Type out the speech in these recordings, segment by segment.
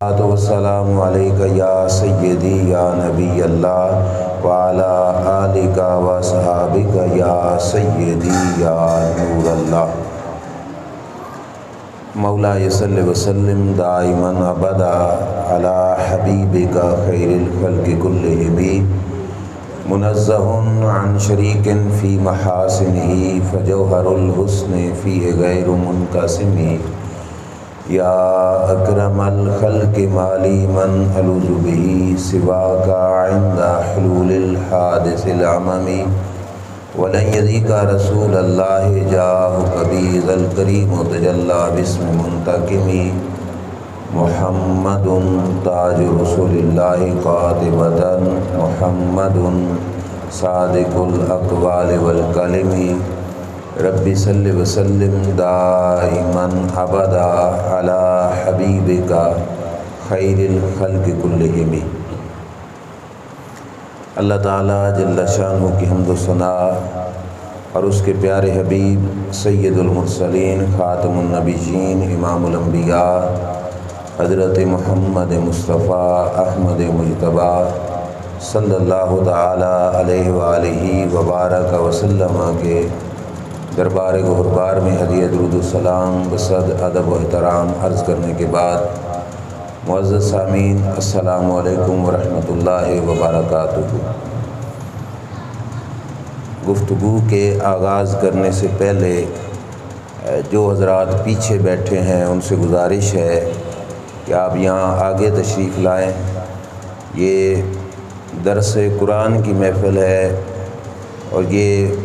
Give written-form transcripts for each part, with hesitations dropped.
والسلام علیک یا سیدی یا نبی اللہ وعلی آلک و صحابک یا سیدی یا نور اللہ۔ مولا صلی وسلم دائما ابدا علی حبیبک خیر الخلق کلہم منزہ عن شریک فی محاسنہ فجوہر الحسن فیہ غیر منقسم۔ یا اکرم الخلق مالی من الوذ به سواک عند حلول الحادث العمم ولن یذیک رسول اللہ جاہک بی ذا الکریم تجلی باسم منتقم۔ محمد تاج رسول اللہ قاطبۃ محمد صادق الاقوال والکلم۔ رب صلی وسلم دائما ابدا علی حبیبک خیر الخلق کلہم۔ اللہ تعالیٰ جل شانہ کی حمد و ثناء اور اس کے پیارے حبیب سید المرسلین خاتم النبیین امام الانبیاء حضرت محمد مصطفیٰ احمد مجتبیٰ صلی اللہ تعالیٰ علیہ وآلہ وبارک وسلم کے دربار گہربار میں ہدیہ درود السلام بصد ادب و احترام عرض کرنے کے بعد معزز سامعین السلام علیکم ورحمۃ اللہ وبرکاتہ۔ گفتگو کے آغاز کرنے سے پہلے جو حضرات پیچھے بیٹھے ہیں ان سے گزارش ہے کہ آپ یہاں آگے تشریف لائیں۔ یہ درس قرآن کی محفل ہے اور یہ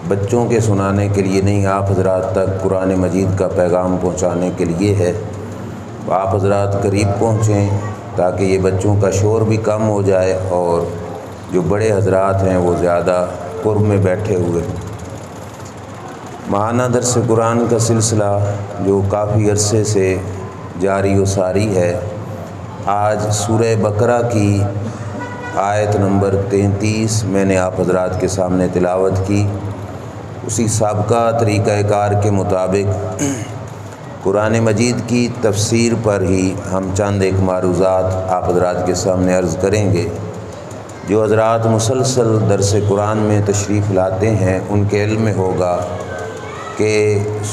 بچوں کے سنانے کے لیے نہیں، آپ حضرات تک قرآن مجید کا پیغام پہنچانے کے لیے ہے۔ آپ حضرات قریب پہنچیں تاکہ یہ بچوں کا شور بھی کم ہو جائے اور جو بڑے حضرات ہیں وہ زیادہ قرب میں بیٹھے ہوئے۔ ماہانہ درس قرآن کا سلسلہ جو کافی عرصے سے جاری و ساری ہے، آج سورہ بقرہ کی آیت نمبر 33 میں نے آپ حضرات کے سامنے تلاوت کی۔ اسی سابقہ طریقہ کار کے مطابق قرآن مجید کی تفسیر پر ہی ہم چند ایک معروضات آپ حضرات کے سامنے عرض کریں گے۔ جو حضرات مسلسل درس قرآن میں تشریف لاتے ہیں ان کے علم میں ہوگا کہ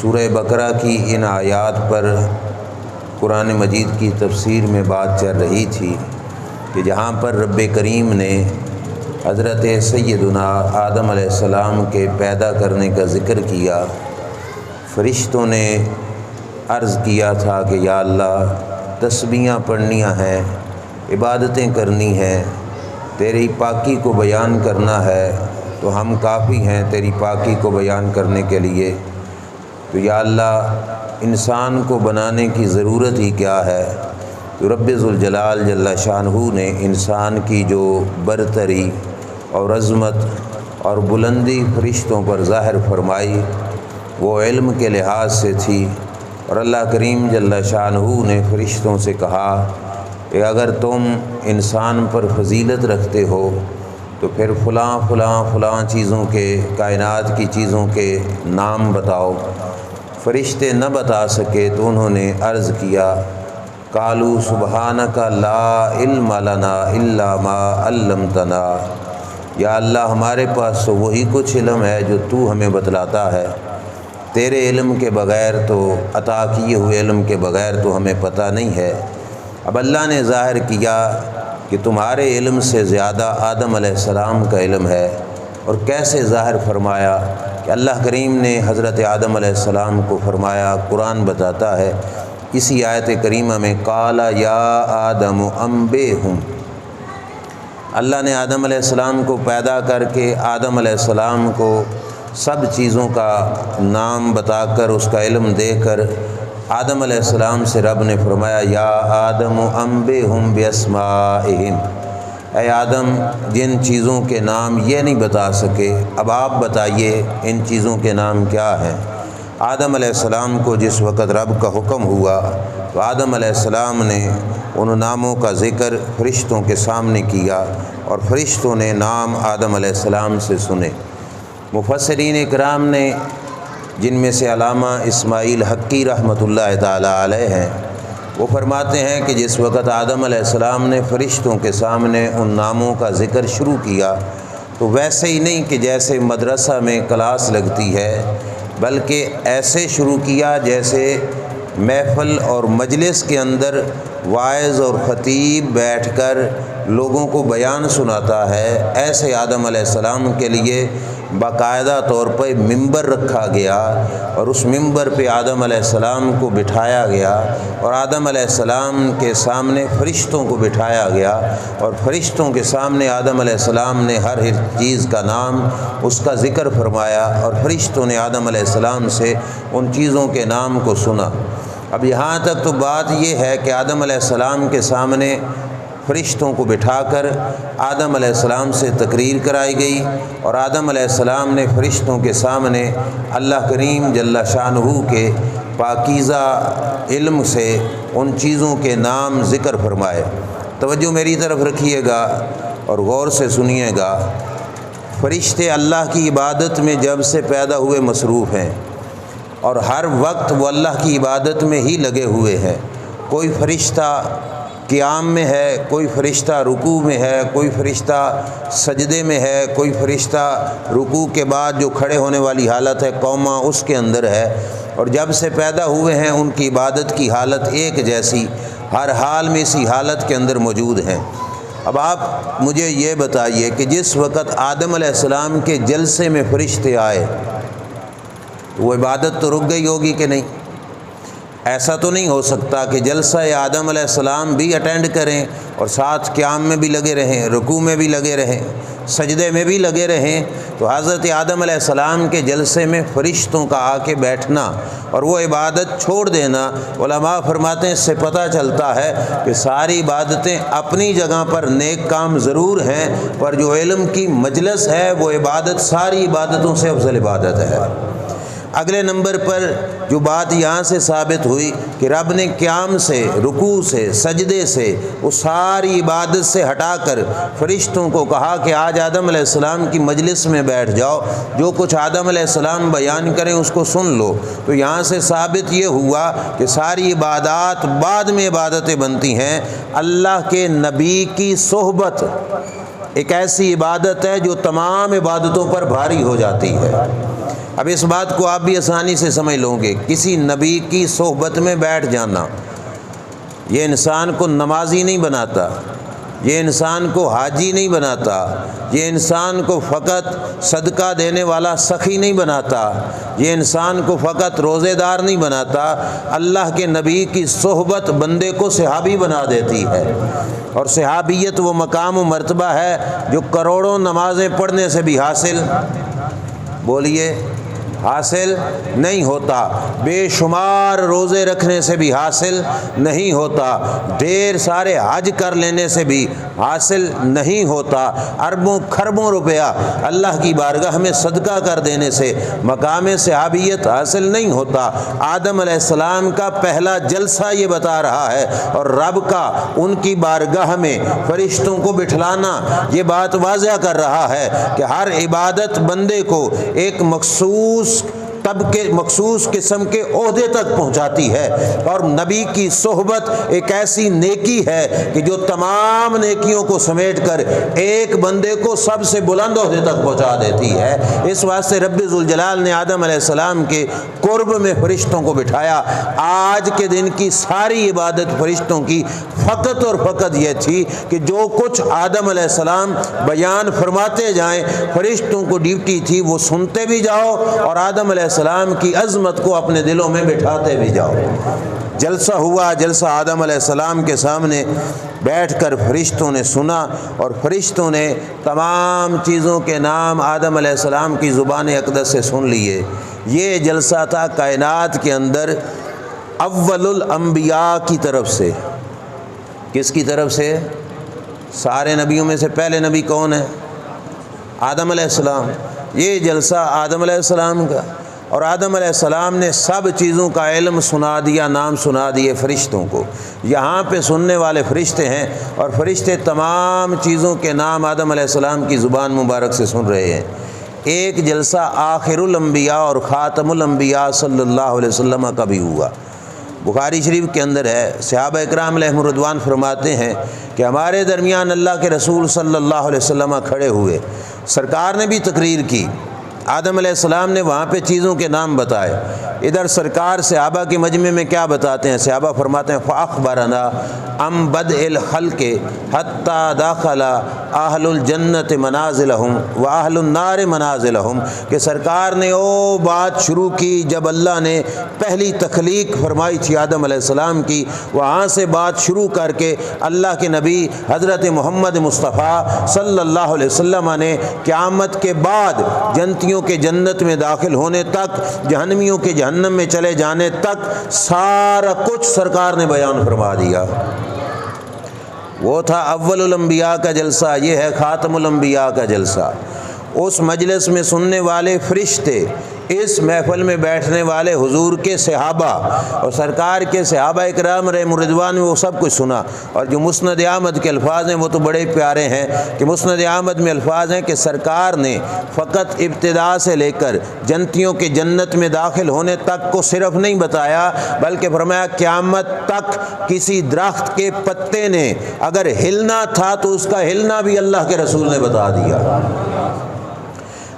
سورہ بقرہ کی ان آیات پر قرآن مجید کی تفسیر میں بات چل رہی تھی کہ جہاں پر رب کریم نے حضرت سیدنا آدم علیہ السلام کے پیدا کرنے کا ذکر کیا، فرشتوں نے عرض کیا تھا کہ یا اللہ تسبیحاں پڑھنیاں ہیں، عبادتیں کرنی ہیں، تیری پاکی کو بیان کرنا ہے، تو ہم کافی ہیں تیری پاکی کو بیان کرنے کے لیے، تو یا اللہ انسان کو بنانے کی ضرورت ہی کیا ہے؟ تو رب ذوالجلال جل شانہ نے انسان کی جو برتری اور عظمت اور بلندی فرشتوں پر ظاہر فرمائی وہ علم کے لحاظ سے تھی، اور اللہ کریم جل شانہ نے فرشتوں سے کہا کہ اگر تم انسان پر فضیلت رکھتے ہو تو پھر فلاں فلاں فلاں چیزوں کے، کائنات کی چیزوں کے نام بتاؤ۔ فرشتے نہ بتا سکے تو انہوں نے عرض کیا قالوا سبحانک لا علم لنا الا ما علمتنا، یا اللہ ہمارے پاس تو وہی کچھ علم ہے جو تو ہمیں بتلاتا ہے، تیرے علم کے بغیر تو، عطا کیے ہوئے علم کے بغیر تو ہمیں پتہ نہیں ہے۔ اب اللہ نے ظاہر کیا کہ تمہارے علم سے زیادہ آدم علیہ السلام کا علم ہے، اور کیسے ظاہر فرمایا کہ اللہ کریم نے حضرت آدم علیہ السلام کو فرمایا، قرآن بتاتا ہے اسی آیت کریمہ میں قال یا آدم انبئہم، اللہ نے آدم علیہ السلام کو پیدا کر کے آدم علیہ السلام کو سب چیزوں کا نام بتا کر، اس کا علم دے کر، آدم علیہ السلام سے رب نے فرمایا یا آدم انبئہم باسمائہم، اے آدم جن چیزوں کے نام یہ نہیں بتا سکے اب آپ بتائیے ان چیزوں کے نام کیا ہیں۔ آدم علیہ السلام کو جس وقت رب کا حکم ہوا تو آدم علیہ السلام نے ان ناموں کا ذکر فرشتوں کے سامنے کیا، اور فرشتوں نے نام آدم علیہ السلام سے سنے۔ مفسرین اکرام نے جن میں سے علامہ اسماعیل حقی رحمۃ اللہ تعالی علیہ ہیں، وہ فرماتے ہیں کہ جس وقت آدم علیہ السلام نے فرشتوں کے سامنے ان ناموں کا ذکر شروع کیا تو ویسے ہی نہیں کہ جیسے مدرسہ میں کلاس لگتی ہے، بلکہ ایسے شروع کیا جیسے محفل اور مجلس کے اندر واعظ اور خطیب بیٹھ کر لوگوں کو بیان سناتا ہے، ایسے آدم علیہ السلام کے لیے باقاعدہ طور پر ممبر رکھا گیا اور اس ممبر پہ آدم علیہ السلام کو بٹھایا گیا اور آدم علیہ السلام کے سامنے فرشتوں کو بٹھایا گیا اور فرشتوں کے سامنے آدم علیہ السلام نے ہر چیز کا نام اس کا ذکر فرمایا اور فرشتوں نے آدم علیہ السلام سے ان چیزوں کے نام کو سنا۔ اب یہاں تک تو بات یہ ہے کہ آدم علیہ السلام کے سامنے فرشتوں کو بٹھا کر آدم علیہ السلام سے تقریر کرائی گئی اور آدم علیہ السلام نے فرشتوں کے سامنے اللہ کریم جل شانہ کے پاکیزہ علم سے ان چیزوں کے نام ذکر فرمائے۔ توجہ میری طرف رکھیے گا اور غور سے سنیے گا۔ فرشتے اللہ کی عبادت میں جب سے پیدا ہوئے مصروف ہیں اور ہر وقت وہ اللہ کی عبادت میں ہی لگے ہوئے ہیں۔ کوئی فرشتہ قیام میں ہے، کوئی فرشتہ رکوع میں ہے، کوئی فرشتہ سجدے میں ہے، کوئی فرشتہ رکوع کے بعد جو کھڑے ہونے والی حالت ہے قوما اس کے اندر ہے، اور جب سے پیدا ہوئے ہیں ان کی عبادت کی حالت ایک جیسی، ہر حال میں اسی حالت کے اندر موجود ہیں۔ اب آپ مجھے یہ بتائیے کہ جس وقت آدم علیہ السلام کے جلسے میں فرشتے آئے وہ عبادت تو رک گئی ہوگی کہ نہیں؟ ایسا تو نہیں ہو سکتا کہ جلسہ آدم علیہ السلام بھی اٹینڈ کریں اور ساتھ قیام میں بھی لگے رہیں، رکوع میں بھی لگے رہیں، سجدے میں بھی لگے رہیں۔ تو حضرت آدم علیہ السلام کے جلسے میں فرشتوں کا آ کے بیٹھنا اور وہ عبادت چھوڑ دینا، علماء فرماتے ہیں اس سے پتہ چلتا ہے کہ ساری عبادتیں اپنی جگہ پر نیک کام ضرور ہیں، پر جو علم کی مجلس ہے وہ عبادت ساری عبادتوں سے افضل عبادت ہے۔ اگلے نمبر پر جو بات یہاں سے ثابت ہوئی کہ رب نے قیام سے، رکوع سے، سجدے سے، وہ ساری عبادت سے ہٹا کر فرشتوں کو کہا کہ آج آدم علیہ السلام کی مجلس میں بیٹھ جاؤ، جو کچھ آدم علیہ السلام بیان کریں اس کو سن لو۔ تو یہاں سے ثابت یہ ہوا کہ ساری عبادات بعد میں عبادتیں بنتی ہیں۔ اللہ کے نبی کی صحبت ایک ایسی عبادت ہے جو تمام عبادتوں پر بھاری ہو جاتی ہے۔ اب اس بات کو آپ بھی آسانی سے سمجھ لو گے، کسی نبی کی صحبت میں بیٹھ جانا یہ انسان کو نمازی نہیں بناتا، یہ انسان کو حاجی نہیں بناتا، یہ انسان کو فقط صدقہ دینے والا سخی نہیں بناتا، یہ انسان کو فقط روزے دار نہیں بناتا۔ اللہ کے نبی کی صحبت بندے کو صحابی بنا دیتی ہے، اور صحابیت وہ مقام و مرتبہ ہے جو کروڑوں نمازیں پڑھنے سے بھی حاصل، بولیے، حاصل نہیں ہوتا، بے شمار روزے رکھنے سے بھی حاصل نہیں ہوتا، ڈھیر سارے حج کر لینے سے بھی حاصل نہیں ہوتا، اربوں کھربوں روپیہ اللہ کی بارگاہ میں صدقہ کر دینے سے مقام صحابیت حاصل نہیں ہوتا۔ آدم علیہ السلام کا پہلا جلسہ یہ بتا رہا ہے، اور رب کا ان کی بارگاہ میں فرشتوں کو بٹھلانا یہ بات واضح کر رہا ہے کہ ہر عبادت بندے کو ایک مخصوص قسم کے عہدے تک پہنچاتی ہے، اور نبی کی صحبت ایک ایسی نیکی ہے کہ جو تمام نیکیوں کو سمیٹ کر ایک بندے کو سب سے بلند عہدے تک پہنچا دیتی ہے۔ اس واسطے رب ذوالجلال نے آدم علیہ السلام کے قرب میں فرشتوں کو بٹھایا۔ آج کے دن کی ساری عبادت فرشتوں کی فقط اور فقط یہ تھی کہ جو کچھ آدم علیہ السلام بیان فرماتے جائیں، فرشتوں کو ڈیوٹی تھی وہ سنتے بھی جاؤ اور آدم علیہ السلام کی عظمت کو اپنے دلوں میں بٹھاتے بھی جاؤ۔ جلسہ ہوا، جلسہ آدم علیہ السلام کے سامنے بیٹھ کر فرشتوں نے سنا، اور فرشتوں نے تمام چیزوں کے نام آدم علیہ السلام کی زبان اقدس سے سن لیے۔ یہ جلسہ تھا کائنات کے اندر اول الانبیاء کی طرف سے۔ کس کی طرف سے؟ سارے نبیوں میں سے پہلے نبی کون ہے؟ آدم علیہ السلام۔ یہ جلسہ آدم علیہ السلام کا، اور آدم علیہ السلام نے سب چیزوں کا علم سنا دیا، نام سنا دیے فرشتوں کو۔ یہاں پہ سننے والے فرشتے ہیں، اور فرشتے تمام چیزوں کے نام آدم علیہ السلام کی زبان مبارک سے سن رہے ہیں۔ ایک جلسہ آخر الانبیاء اور خاتم الانبیاء صلی اللہ علیہ وسلم کا بھی ہوا، بخاری شریف کے اندر ہے، صحابہ اکرام علیہم الرضوان فرماتے ہیں کہ ہمارے درمیان اللہ کے رسول صلی اللہ علیہ وسلم کھڑے ہوئے، سرکار نے بھی تقریر کی، آدم علیہ السلام نے وہاں پہ چیزوں کے نام بتائے، ادھر سرکار صحابہ کے مجمع میں کیا بتاتے ہیں؟ صحابہ فرماتے ہیں فَأَخْبَرَنَا عَنْ بَدْءِ الْخَلْقِ حَتَّى دَخَلَ أَهْلُ الْجَنَّةِ مَنَازِلَهُمْ وَأَهْلُ النَّارِ مَنَازِلَهُمْ کہ سرکار نے وہ بات شروع کی جب اللہ نے پہلی تخلیق فرمائی تھی آدم علیہ السلام کی، وہاں سے بات شروع کر کے اللہ کے نبی حضرت محمد مصطفیٰ صلی اللہ علیہ وسلم نے قیامت کے بعد جنتیوں کے جنت میں داخل ہونے تک، جہنمیوں کے جہنم میں چلے جانے تک سارا کچھ سرکار نے بیان فرما دیا۔ وہ تھا اول الانبیاء کا جلسہ، یہ ہے خاتم الانبیاء کا جلسہ۔ اس مجلس میں سننے والے فرشتے، اس محفل میں بیٹھنے والے حضور کے صحابہ اور سرکار کے صحابہ اکرام علیہم الرضوان میں وہ سب کچھ سنا۔ اور جو مسند احمد کے الفاظ ہیں وہ تو بڑے پیارے ہیں کہ مسند احمد میں الفاظ ہیں کہ سرکار نے فقط ابتدا سے لے کر جنتیوں کے جنت میں داخل ہونے تک کو صرف نہیں بتایا، بلکہ فرمایا قیامت تک کسی درخت کے پتے نے اگر ہلنا تھا تو اس کا ہلنا بھی اللہ کے رسول نے بتا دیا۔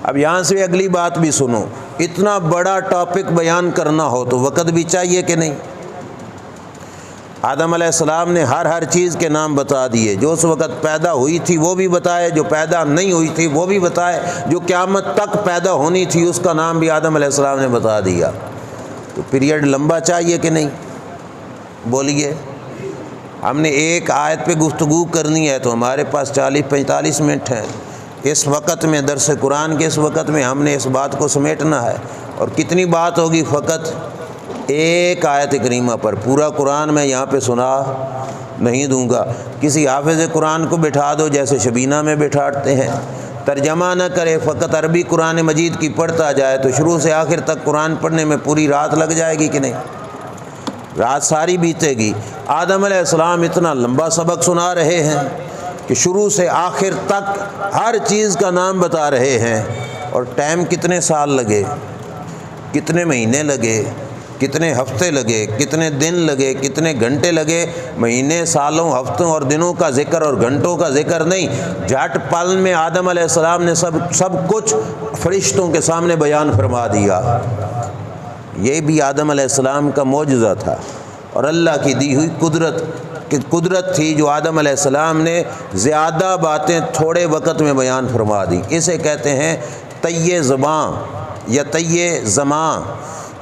اب یہاں سے اگلی بات بھی سنو، اتنا بڑا ٹاپک بیان کرنا ہو تو وقت بھی چاہیے کہ نہیں؟ آدم علیہ السلام نے ہر چیز کے نام بتا دیے، جو اس وقت پیدا ہوئی تھی وہ بھی بتائے، جو پیدا نہیں ہوئی تھی وہ بھی بتائے، جو قیامت تک پیدا ہونی تھی اس کا نام بھی آدم علیہ السلام نے بتا دیا۔ تو پیریڈ لمبا چاہیے کہ نہیں؟ بولیے۔ ہم نے ایک آیت پہ گفتگو کرنی ہے تو ہمارے پاس 40-45 منٹ ہیں۔ اس وقت میں درس قرآن کے اس وقت میں ہم نے اس بات کو سمیٹنا ہے، اور کتنی بات ہوگی فقط ایک آیت کریمہ پر۔ پورا قرآن میں یہاں پہ سنا نہیں دوں گا۔ کسی حافظ قرآن کو بٹھا دو جیسے شبینہ میں بٹھاتے ہیں، ترجمہ نہ کرے، فقط عربی قرآن مجید کی پڑھتا جائے تو شروع سے آخر تک قرآن پڑھنے میں پوری رات لگ جائے گی کہ نہیں؟ رات ساری بیتے گی۔ آدم علیہ السلام اتنا لمبا سبق سنا رہے ہیں کہ شروع سے آخر تک ہر چیز کا نام بتا رہے ہیں، اور ٹائم کتنے سال لگے، کتنے مہینے لگے، کتنے ہفتے لگے، کتنے دن لگے، کتنے گھنٹے لگے۔ مہینے، سالوں، ہفتوں اور دنوں کا ذکر اور گھنٹوں کا ذکر نہیں، جھٹ پل میں آدم علیہ السلام نے سب کچھ فرشتوں کے سامنے بیان فرما دیا۔ یہ بھی آدم علیہ السلام کا معجزہ تھا، اور اللہ کی دی ہوئی قدرت تھی جو آدم علیہ السلام نے زیادہ باتیں تھوڑے وقت میں بیان فرما دی۔ اسے کہتے ہیں طی زباں یا طی زمان،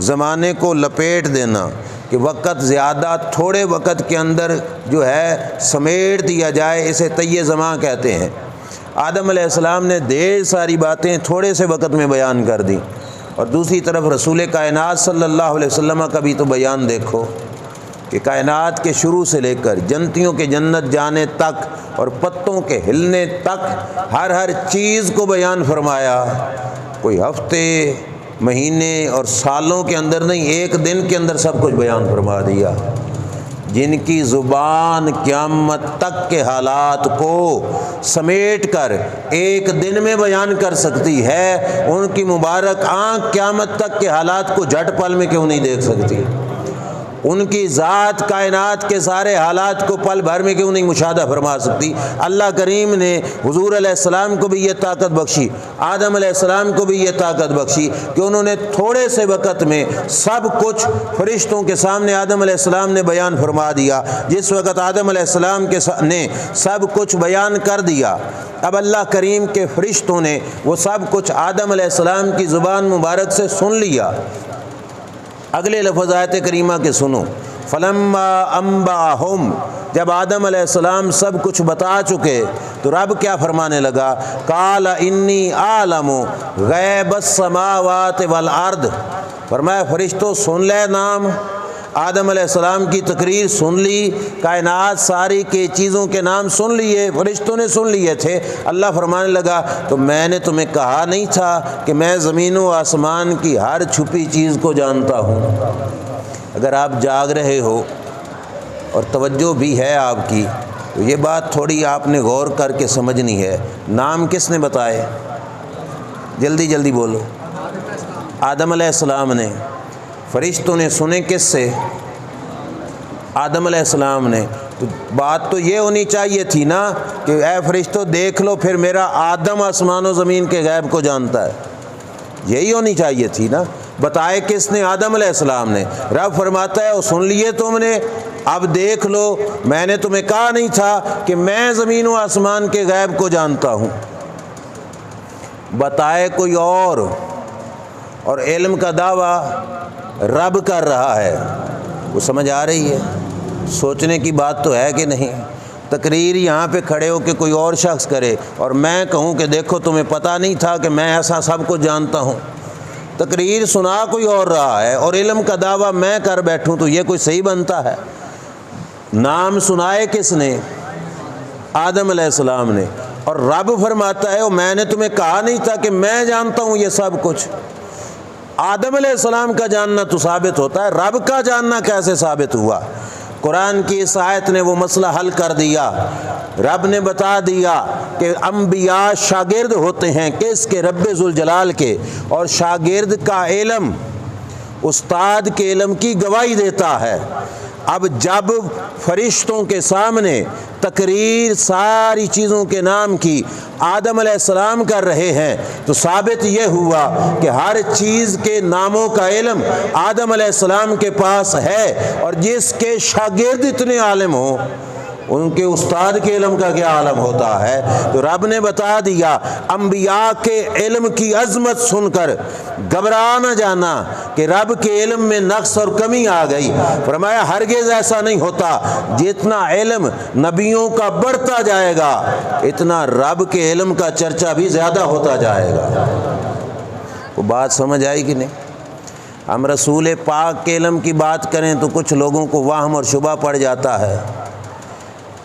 زمانے کو لپیٹ دینا، کہ وقت زیادہ تھوڑے وقت کے اندر جو ہے سمیٹ دیا جائے، اسے طی زمان کہتے ہیں۔ آدم علیہ السلام نے ڈھیر ساری باتیں تھوڑے سے وقت میں بیان کر دی، اور دوسری طرف رسول کائنات صلی اللہ علیہ وسلم کا بھی تو بیان دیکھو کہ کائنات کے شروع سے لے کر جنتیوں کے جنت جانے تک اور پتوں کے ہلنے تک ہر چیز کو بیان فرمایا۔ کوئی ہفتے، مہینے اور سالوں کے اندر نہیں، ایک دن کے اندر سب کچھ بیان فرما دیا۔ جن کی زبان قیامت تک کے حالات کو سمیٹ کر ایک دن میں بیان کر سکتی ہے، ان کی مبارک آنکھ قیامت تک کے حالات کو جھٹ پل میں کیوں نہیں دیکھ سکتی؟ ان کی ذات کائنات کے سارے حالات کو پل بھر میں کیوں نہیں مشاہدہ فرما سکتی؟ اللہ کریم نے حضور علیہ السلام کو بھی یہ طاقت بخشی، آدم علیہ السلام کو بھی یہ طاقت بخشی کہ انہوں نے تھوڑے سے وقت میں سب کچھ فرشتوں کے سامنے آدم علیہ السلام نے بیان فرما دیا۔ جس وقت آدم علیہ السلام نے سب کچھ بیان کر دیا، اب اللہ کریم کے فرشتوں نے وہ سب کچھ آدم علیہ السلام کی زبان مبارک سے سن لیا۔ اگلے لفظ آیت کریمہ کے سنو، فلما انبأہم، جب آدم علیہ السلام سب کچھ بتا چکے تو رب کیا فرمانے لگا؟ قال انی اعلم غیب السماوات والارض، فرمایا فرشتوں سن لے نام، آدم علیہ السلام کی تقریر سن لی، کائنات ساری کے چیزوں کے نام سن لیے، فرشتوں نے سن لیے تھے۔ اللہ فرمانے لگا تو میں نے تمہیں کہا نہیں تھا کہ میں زمین و آسمان کی ہر چھپی چیز کو جانتا ہوں؟ اگر آپ جاگ رہے ہو اور توجہ بھی ہے آپ کی تو یہ بات تھوڑی آپ نے غور کر کے سمجھنی ہے۔ نام کس نے بتائے؟ جلدی جلدی بولو۔ آدم علیہ السلام نے۔ فرشتوں نے سنے کس سے؟ آدم علیہ السلام نے، تو بات تو یہ ہونی چاہیے تھی نا کہ اے فرشتوں دیکھ لو، پھر میرا آدم آسمان و زمین کے غیب کو جانتا ہے، یہی ہونی چاہیے تھی نا۔ بتائے کس نے؟ آدم علیہ السلام نے۔ رب فرماتا ہے وہ سن لیے تم نے، اب دیکھ لو، میں نے تمہیں کہا نہیں تھا کہ میں زمین و آسمان کے غیب کو جانتا ہوں؟ بتائے کوئی اور علم کا دعویٰ رب کر رہا ہے، وہ سمجھ آ رہی ہے؟ سوچنے کی بات تو ہے کہ نہیں؟ تقریر یہاں پہ کھڑے ہو کے کوئی اور شخص کرے اور میں کہوں کہ دیکھو تمہیں پتہ نہیں تھا کہ میں ایسا سب کچھ جانتا ہوں۔ تقریر سنا کوئی اور رہا ہے اور علم کا دعویٰ میں کر بیٹھوں، تو یہ کوئی صحیح بنتا ہے؟ نام سنائے کس نے؟ آدم علیہ السلام نے، اور رب فرماتا ہے میں نے تمہیں کہا نہیں تھا کہ میں جانتا ہوں یہ سب کچھ؟ آدم علیہ السلام کا جاننا تو ثابت ہوتا ہے، رب کا جاننا کیسے ثابت ہوا؟ قرآن کی اس آیت نے وہ مسئلہ حل کر دیا۔ رب نے بتا دیا کہ انبیاء شاگرد ہوتے ہیں کس کے؟ رب ذوالجلال کے، اور شاگرد کا علم استاد کے علم کی گواہی دیتا ہے۔ اب جب فرشتوں کے سامنے تقریر ساری چیزوں کے نام کی آدم علیہ السلام کر رہے ہیں تو ثابت یہ ہوا کہ ہر چیز کے ناموں کا علم آدم علیہ السلام کے پاس ہے، اور جس کے شاگرد اتنے عالم ہوں ان کے استاد کے علم کا کیا عالم ہوتا ہے؟ تو رب نے بتا دیا انبیاء کے علم کی عظمت سن کر گھبرا نہ جانا کہ رب کے علم میں نقص اور کمی آ گئی۔ فرمایا ہرگز ایسا نہیں ہوتا، جتنا علم نبیوں کا بڑھتا جائے گا اتنا رب کے علم کا چرچا بھی زیادہ ہوتا جائے گا۔ وہ بات سمجھ آئی کہ نہیں؟ ہم رسول پاک کے علم کی بات کریں تو کچھ لوگوں کو وہم اور شبہ پڑ جاتا ہے،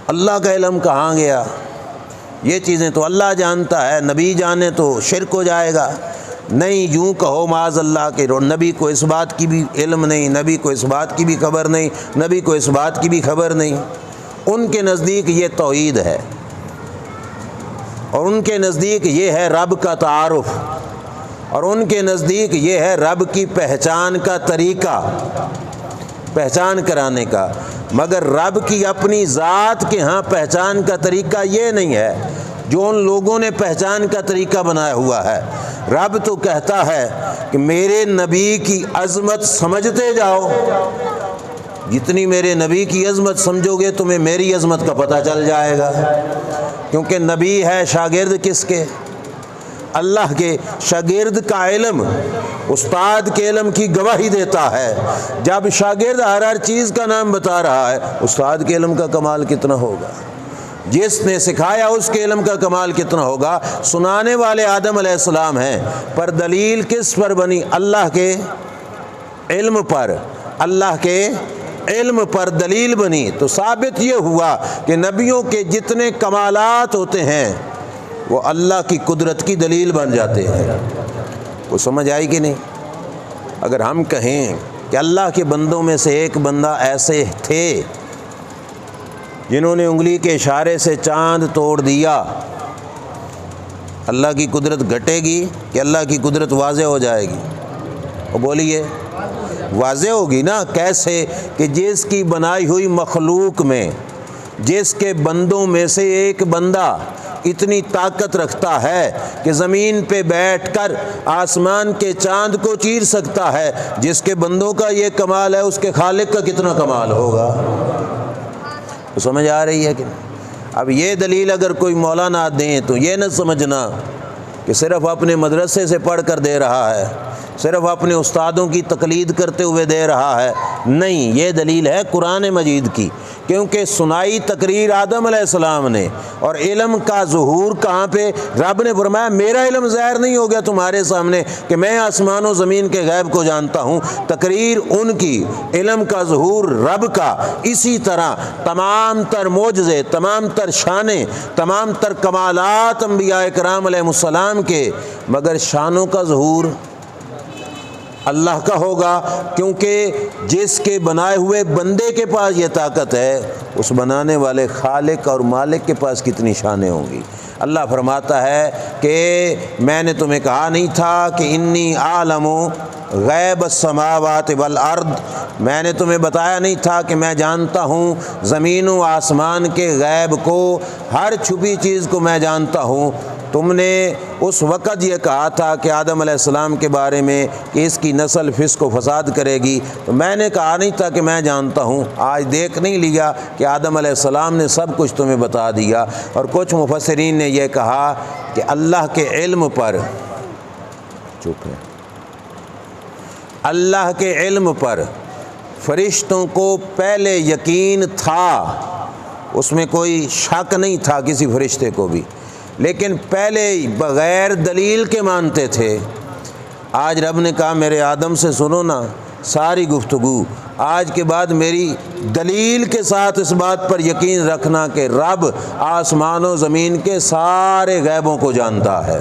اللہ کا علم کہاں گیا؟ یہ چیزیں تو اللہ جانتا ہے، نبی جانے تو شرک ہو جائے گا۔ نہیں، یوں کہو معاذ اللہ کہ نبی کو اس بات کی بھی علم نہیں، نبی کو اس بات کی بھی خبر نہیں، نبی کو اس بات کی بھی خبر نہیں۔ ان کے نزدیک یہ توحید ہے، اور ان کے نزدیک یہ ہے رب کا تعارف، اور ان کے نزدیک یہ ہے رب کی پہچان کا طریقہ، پہچان کرانے کا۔ مگر رب کی اپنی ذات کے ہاں پہچان کا طریقہ یہ نہیں ہے جو ان لوگوں نے پہچان کا طریقہ بنایا ہوا ہے۔ رب تو کہتا ہے کہ میرے نبی کی عظمت سمجھتے جاؤ، جتنی میرے نبی کی عظمت سمجھو گے تمہیں میری عظمت کا پتہ چل جائے گا، کیونکہ نبی ہے شاگرد کس کے؟ اللہ کے۔ شاگرد کا علم استاد کے علم کی گواہی دیتا ہے۔ جب شاگرد ہر چیز کا نام بتا رہا ہے، استاد کے علم کا کمال کتنا ہوگا؟ جس نے سکھایا اس کے علم کا کمال کتنا ہوگا؟ سنانے والے آدم علیہ السلام ہیں، پر دلیل کس پر بنی؟ اللہ کے علم پر، اللہ کے علم پر دلیل بنی۔ تو ثابت یہ ہوا کہ نبیوں کے جتنے کمالات ہوتے ہیں وہ اللہ کی قدرت کی دلیل بن جاتے ہیں۔ وہ سمجھ آئی کہ نہیں؟ اگر ہم کہیں کہ اللہ کے بندوں میں سے ایک بندہ ایسے تھے جنہوں نے انگلی کے اشارے سے چاند توڑ دیا، اللہ کی قدرت گھٹے گی کہ اللہ کی قدرت واضح ہو جائے گی؟ وہ بولیے، واضح ہوگی نا۔ کیسے؟ کہ جس کی بنائی ہوئی مخلوق میں جس کے بندوں میں سے ایک بندہ اتنی طاقت رکھتا ہے کہ زمین پہ بیٹھ کر آسمان کے چاند کو چیر سکتا ہے، جس کے بندوں کا یہ کمال ہے اس کے خالق کا کتنا کمال ہوگا؟ تو سمجھ آ رہی ہے کہ نہیں؟ اب یہ دلیل اگر کوئی مولانا دیں تو یہ نہ سمجھنا کہ صرف اپنے مدرسے سے پڑھ کر دے رہا ہے، صرف اپنے استادوں کی تقلید کرتے ہوئے دے رہا ہے۔ نہیں، یہ دلیل ہے قرآن مجید کی، کیونکہ سنائی تقریر آدم علیہ السلام نے، اور علم کا ظہور کہاں پہ؟ رب نے فرمایا میرا علم ظاہر نہیں ہو گیا تمہارے سامنے کہ میں آسمان و زمین کے غیب کو جانتا ہوں، تقریر ان کی، علم کا ظہور رب کا۔ اسی طرح تمام تر معجزے، تمام تر شانیں، تمام تر کمالات انبیاء کرام علیہ السلام کے، مگر شانوں کا ظہور اللہ کا ہوگا، کیونکہ جس کے بنائے ہوئے بندے کے پاس یہ طاقت ہے، اس بنانے والے خالق اور مالک کے پاس کتنی شانیں ہوں گی۔ اللہ فرماتا ہے کہ میں نے تمہیں کہا نہیں تھا کہ انی عالم غیب السماوات والارض، میں نے تمہیں بتایا نہیں تھا کہ میں جانتا ہوں زمین و آسمان کے غیب کو، ہر چھپی چیز کو میں جانتا ہوں۔ تم نے اس وقت یہ کہا تھا کہ آدم علیہ السلام کے بارے میں کہ اس کی نسل فسق و فساد کرے گی، تو میں نے کہا نہیں تھا کہ میں جانتا ہوں۔ آج دیکھ نہیں لیا کہ آدم علیہ السلام نے سب کچھ تمہیں بتا دیا۔ اور کچھ مفسرین نے یہ کہا کہ اللہ کے علم پر، چپ ہے، اللہ کے علم پر فرشتوں کو پہلے یقین تھا، اس میں کوئی شک نہیں تھا کسی فرشتے کو بھی، لیکن پہلے بغیر دلیل کے مانتے تھے۔ آج رب نے کہا میرے آدم سے سنو نا ساری گفتگو، آج کے بعد میری دلیل کے ساتھ اس بات پر یقین رکھنا کہ رب آسمان و زمین کے سارے غیبوں کو جانتا ہے۔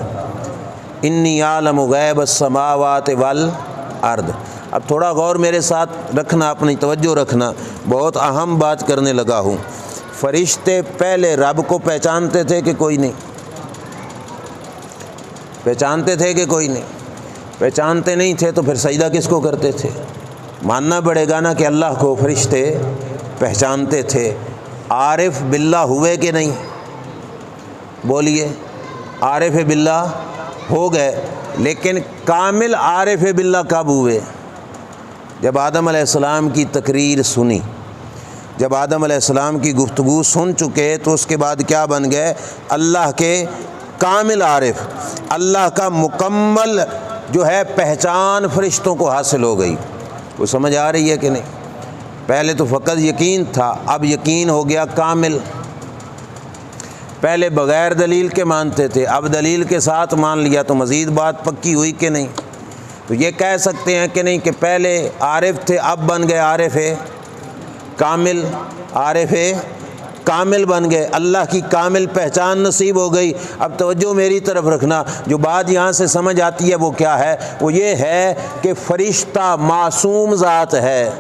انی عالم غیب السماوات والارض۔ اب تھوڑا غور میرے ساتھ رکھنا، اپنی توجہ رکھنا، بہت اہم بات کرنے لگا ہوں۔ فرشتے پہلے رب کو پہچانتے تھے کہ کوئی نہیں؟ پہچانتے تھے کہ کوئی نہیں؟ پہچانتے نہیں تھے تو پھر سجدہ کس کو کرتے تھے؟ ماننا پڑے گا نا کہ اللہ کو فرشتے پہچانتے تھے۔ عارف باللہ ہوئے کہ نہیں؟ بولیے، عارف باللہ ہو گئے، لیکن کامل عارف باللہ کب ہوئے؟ جب آدم علیہ السلام کی تقریر سنی، جب آدم علیہ السلام کی گفتگو سن چکے تو اس کے بعد کیا بن گئے؟ اللہ کے کامل عارف، اللہ کا مکمل جو ہے پہچان فرشتوں کو حاصل ہو گئی۔ وہ سمجھ آ رہی ہے کہ نہیں؟ پہلے تو فقط یقین تھا، اب یقین ہو گیا کامل۔ پہلے بغیر دلیل کے مانتے تھے، اب دلیل کے ساتھ مان لیا تو مزید بات پکی ہوئی کہ نہیں؟ تو یہ کہہ سکتے ہیں کہ نہیں کہ پہلے عارف تھے اب بن گئے عارف کامل، عارف کامل بن گئے، اللہ کی کامل پہچان نصیب ہو گئی۔ اب توجہ میری طرف رکھنا، جو بات یہاں سے سمجھ آتی ہے وہ کیا ہے؟ وہ یہ ہے کہ فرشتہ معصوم ذات ہے،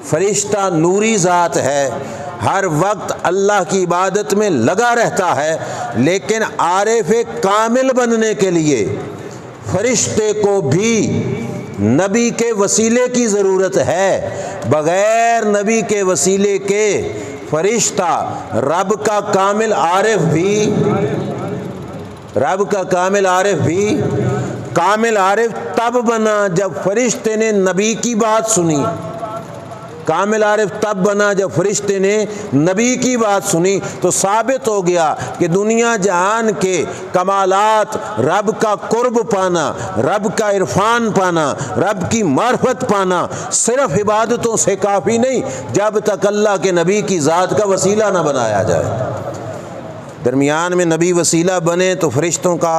فرشتہ نوری ذات ہے، ہر وقت اللہ کی عبادت میں لگا رہتا ہے، لیکن عارف کامل بننے کے لیے فرشتے کو بھی نبی کے وسیلے کی ضرورت ہے۔ بغیر نبی کے وسیلے کے فرشتہ رب کا کامل عارف بھی، رب کا کامل عارف بھی، کامل عارف تب بنا جب فرشتے نے نبی کی بات سنی، کامل عارف تب بنا جب فرشتے نے نبی کی بات سنی۔ تو ثابت ہو گیا کہ دنیا جہان کے کمالات، رب کا قرب پانا، رب کا عرفان پانا، رب کی معرفت پانا صرف عبادتوں سے کافی نہیں جب تک اللہ کے نبی کی ذات کا وسیلہ نہ بنایا جائے۔ درمیان میں نبی وسیلہ بنے تو فرشتوں کا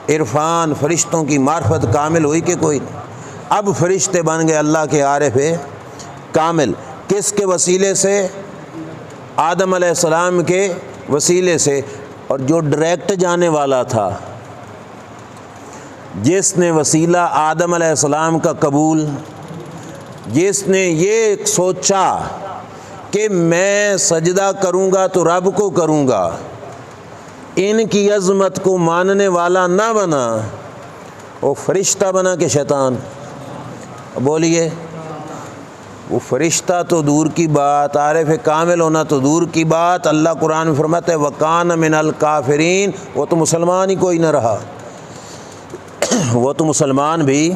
عرفان، فرشتوں کی معرفت کامل ہوئی کہ کوئی نہیں؟ اب فرشتے بن گئے اللہ کے عارف کامل، کس کے وسیلے سے؟ آدم علیہ السلام کے وسیلے سے۔ اور جو ڈائریکٹ جانے والا تھا، جس نے وسیلہ آدم علیہ السلام کا قبول، جس نے یہ سوچا کہ میں سجدہ کروں گا تو رب کو کروں گا، ان کی عظمت کو ماننے والا نہ بنا، وہ فرشتہ بنا کہ شیطان؟ بولیے، وہ فرشتہ تو دور کی بات، عارف کامل ہونا تو دور کی بات، اللہ قرآن میں فرماتا ہے وَكَانَ مِنَ الْكَافِرِينَ، وہ تو مسلمان ہی کوئی نہ رہا، وہ تو مسلمان بھی۔